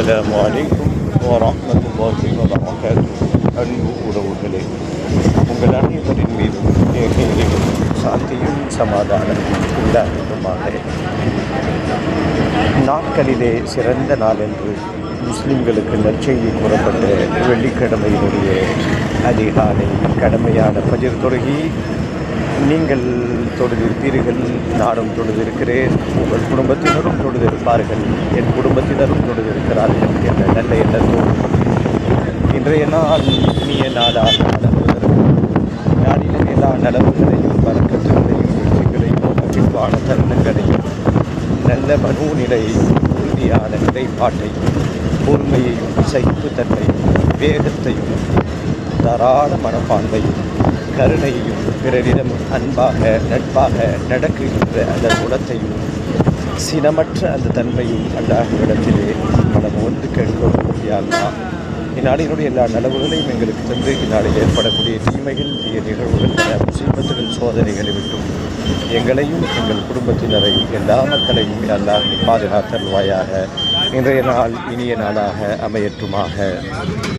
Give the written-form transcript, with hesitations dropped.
அஸ்ஸலாமு அலைக்கும் வரஹ்மத்துல்லாஹி வபரகாத்துஹு. அன்பு உறவுகளே, உங்கள் அனைவரின் மீதும் சாந்தியும் சமாதானம் உண்டாகட்டுமாக. நாட்களிலே சிறந்த நாள் என்று முஸ்லிம்களுக்கு நற்செய்தி கூறப்பட்ட வெள்ளிக்கிழமையினுடைய அதிகாலை கடமையான ஃபஜ்ர் தொழுகி நீங்கள் தொழுதிருப்பீர்கள், நானும் தொழுதிருக்கிறேன், உங்கள் குடும்பத்தினரும் தொழுதிருப்பார்கள், என் குடும்பத்தினரும் தொழுதிருக்கிறார்கள் என்ற நல்ல எண்ணத்தோடு இன்றைய நாள் இனிய நாளாக வளர்வதற்கும் நாளிலே எல்லா நலவுகளையும் பறக்கத்துகளையும் வெற்றிகளையும் மகிழ்வான தருணங்களையும் நல்ல மனோநிலையையும் உறுதியான நிலைப்பாட்டையும் பொறுமையையும் சகிப்புத்தன்மையும் வேகத்தையும் தாராள மனப்பான்மையும் கருணையையும் பிறரிடம் அன்பாக நட்பாக நடக்குகின்ற அந்த குணத்தையும் சினமற்ற அந்த தன்மையும் அல்லாஹ்விடத்திலே மனம் ஒன்று கேட்கிறோம். இந்நாளினுடைய எல்லா நலவுகளையும் எங்களுக்கு தந்து இந்நாளில் ஏற்படக்கூடிய தீமைகள், தீய நிகழ்வுகள், முசீபத்துகள், சோதனைகளை விட்டும் எங்களையும் எங்கள் குடும்பத்தினரையும் எல்லா மக்களையும் அல்லாஹ் பாதுகாத்தல்வாயாக. இன்றைய நாள் இனிய நாளாக அமையற்றுமாக.